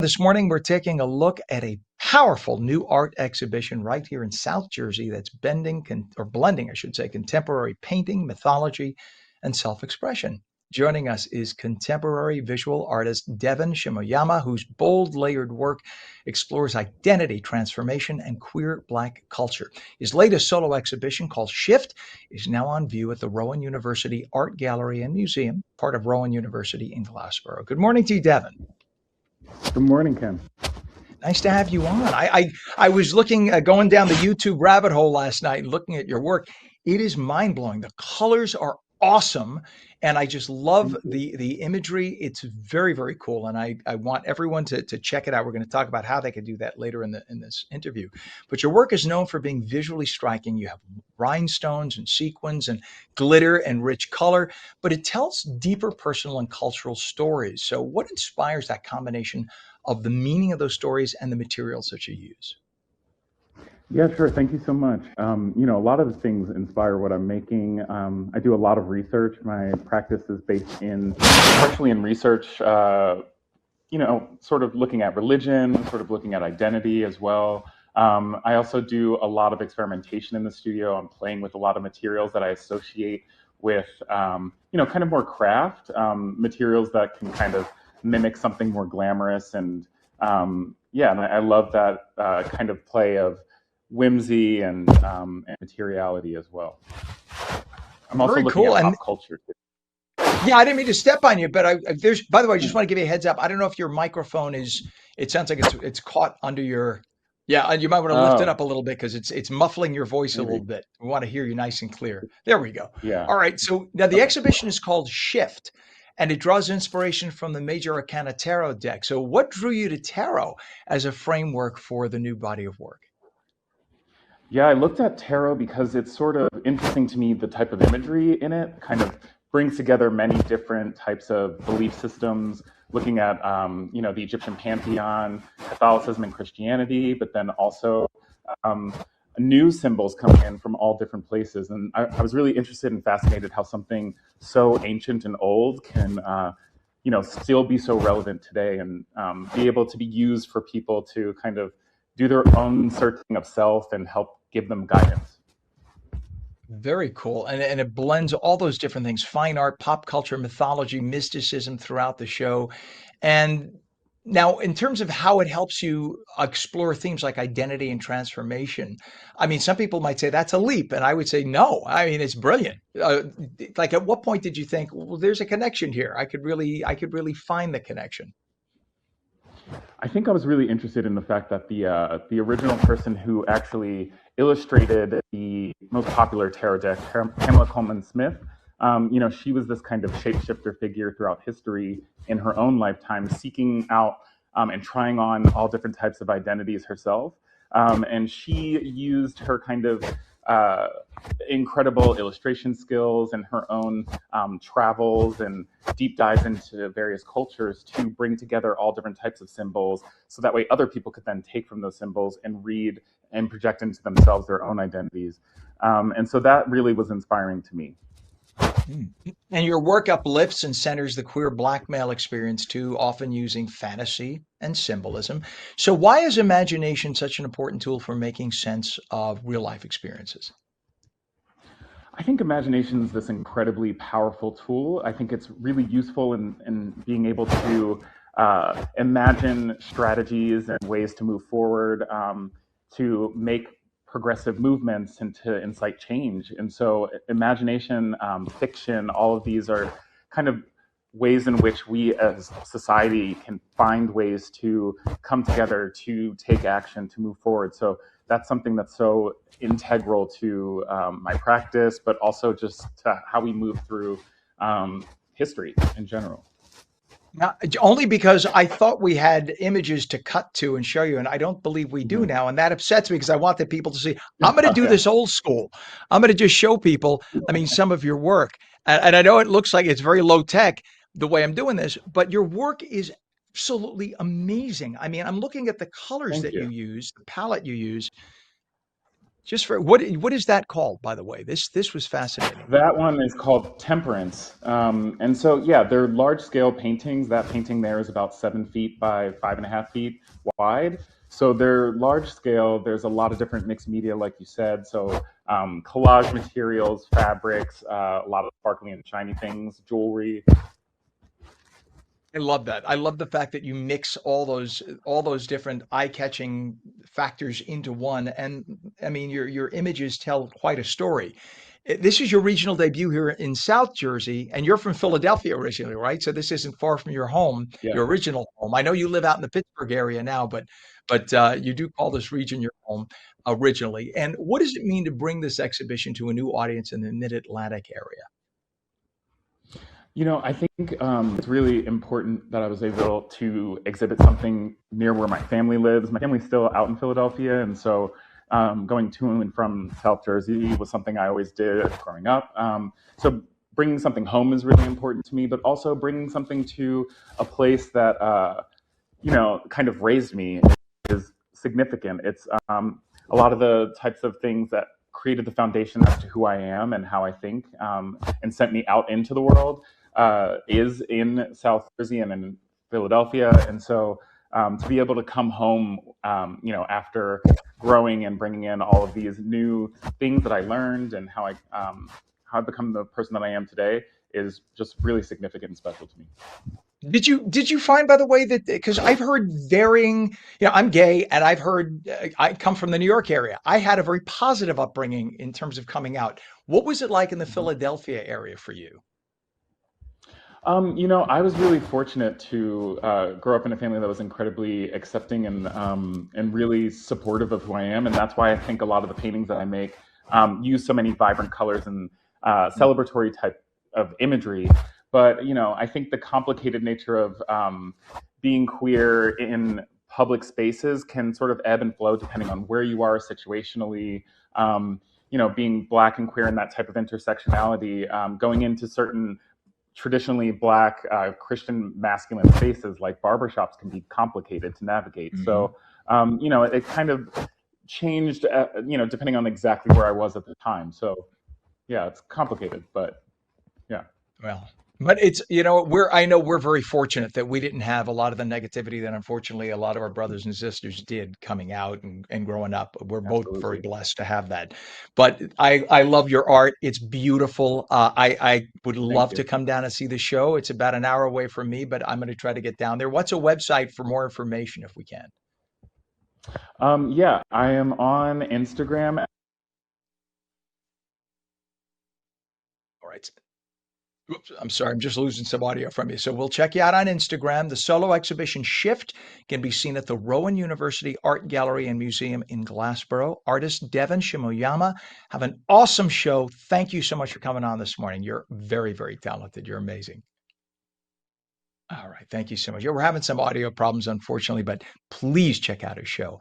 This morning, we're taking a look at a powerful new art exhibition right here in South Jersey that's blending, I should say, contemporary painting, mythology, and self expression. Joining us is contemporary visual artist Devan Shimoyama, whose bold, layered work explores identity, transformation, and queer Black culture. His latest solo exhibition, called Shift, is now on view at the Rowan University Art Gallery and Museum, part of Rowan University in Glassboro. Good morning to you, Devan. Good morning, Ken. Nice to have you on. I was going down the YouTube rabbit hole last night and looking at your work. It is mind blowing. The colors are awesome, and I just love Thank you. the imagery. It's very very cool, and I want everyone to check it out. We're going to talk about how they can do that later in this interview. But your work is known for being visually striking. You have rhinestones and sequins and glitter and rich color, but it tells deeper personal and cultural stories. So, what inspires that combination of the meaning of those stories and the materials that you use? Yeah, sure. Thank you so much. A lot of the things inspire what I'm making. I do a lot of research. My practice is based partially in research, sort of looking at religion, sort of looking at identity as well. I also do a lot of experimentation in the studio. I'm playing with a lot of materials that I associate with, kind of more craft materials that can kind of mimic something more glamorous. And I love that kind of play of whimsy and materiality as well. I'm also Very looking cool. at And pop culture too. yeah, I didn't mean to step on you, but there's, by the way, I just want to give you a heads up. I don't know if your microphone it sounds like it's caught under your, yeah, and you might want to lift it Oh, up a little bit because it's muffling your voice a little maybe. bit. We want to hear you nice and clear. There we go. Yeah. All right. So now the Okay. exhibition is called Shift, and it draws inspiration from the Major Arcana Tarot deck. So what drew you to tarot as a framework for the new body of work? Yeah, I looked at tarot because it's sort of interesting to me, the type of imagery in it kind of brings together many different types of belief systems, looking at, the Egyptian pantheon, Catholicism and Christianity, but then also um, new symbols coming in from all different places. And I was really interested and fascinated how something so ancient and old can, still be so relevant today and be able to be used for people to kind of do their own searching of self and help give them guidance. Very cool. And it blends all those different things, fine art, pop culture, mythology, mysticism throughout the show. And now, in terms of how it helps you explore themes like identity and transformation, I mean, some people might say that's a leap, and I would say no. I mean, it's brilliant. Like, at what point did you think, well, there's a connection here? I could really find the connection. I think I was really interested in the fact that the original person who actually illustrated the most popular tarot deck, Pamela Coleman Smith, she was this kind of shapeshifter figure throughout history in her own lifetime, seeking out and trying on all different types of identities herself. And she used her kind of uh, incredible illustration skills and her own travels and deep dives into various cultures to bring together all different types of symbols so that way other people could then take from those symbols and read and project into themselves their own identities. And so that really was inspiring to me. Mm. And your work uplifts and centers the queer black male experience too, often using fantasy and symbolism. So, why is imagination such an important tool for making sense of real life experiences? I think imagination is this incredibly powerful tool. I think it's really useful in being able to imagine strategies and ways to move forward, to make progressive movements and to incite change. And so, imagination, fiction, all of these are kind of ways in which we as society can find ways to come together, to take action, to move forward. So, that's something that's so integral to my practice, but also just to how we move through history in general. Now, only because I thought we had images to cut to and show you, and I don't believe we do Mhm. now. And that upsets me because I want the people to see. I'm going to do Yeah. this old school. I'm going to just show people, I mean, some of your work. And I know it looks like it's very low tech the way I'm doing this, but your work is absolutely amazing. I mean, I'm looking at the colors Thank that you you. use, the palette you use. Just for what is that called, by the way? This was fascinating. That one is called Temperance. And so, yeah, they're large scale paintings. That painting there is about 7 feet by 5.5 feet wide. So they're large scale. There's a lot of different mixed media, like you said. So collage materials, fabrics, a lot of sparkly and shiny things, jewelry. I love that. I love the fact that you mix all those different eye-catching factors into one. And I mean, your images tell quite a story. This is your regional debut here in South Jersey, and you're from Philadelphia originally, right? So this isn't far from your home, Yeah. your original home. I know you live out in the Pittsburgh area now, but you do call this region your home originally. And what does it mean to bring this exhibition to a new audience in the Mid-Atlantic area? I think it's really important that I was able to exhibit something near where my family lives. My family's still out in Philadelphia, and so going to and from South Jersey was something I always did growing up. So bringing something home is really important to me, but also bringing something to a place that kind of raised me is significant. It's a lot of the types of things that created the foundation as to who I am and how I think, and sent me out into the world, is in South Jersey and in Philadelphia. And so to be able to come home, after growing and bringing in all of these new things that I learned and how I've become the person that I am today is just really significant and special to me. Did you find, by the way, that because I've heard varying, I'm gay, and I've heard I come from the New York area. I had a very positive upbringing in terms of coming out. What was it like in the Mhm. Philadelphia area for you? I was really fortunate to grow up in a family that was incredibly accepting and really supportive of who I am, and that's why I think a lot of the paintings that I make use so many vibrant colors and celebratory type of imagery. But I think the complicated nature of being queer in public spaces can sort of ebb and flow depending on where you are situationally. Being black and queer in that type of intersectionality, going into certain traditionally black Christian masculine spaces like barbershops can be complicated to navigate. Hmm. So, it kind of changed, depending on exactly where I was at the time. So, yeah, it's complicated, but yeah, Well, but I know we're very fortunate that we didn't have a lot of the negativity that unfortunately a lot of our brothers and sisters did coming out and growing up. We're both very absolutely. blessed to have that. But I love your art. It's beautiful. I would Thank love to you. come down and see the show. It's about an hour away from me, but I'm going to try to get down there. What's a website for more information if we can? Yeah, I am on Instagram. All right. Oops, I'm sorry, I'm just losing some audio from you. So we'll check you out on Instagram. The solo exhibition Shift can be seen at the Rowan University Art Gallery and Museum in Glassboro. Artist Devan Shimoyama. Have an awesome show. Thank you so much for coming on this morning. You're very, very talented. You're amazing. All right. Thank you so much. Yeah, we're having some audio problems, unfortunately, but please check out his show.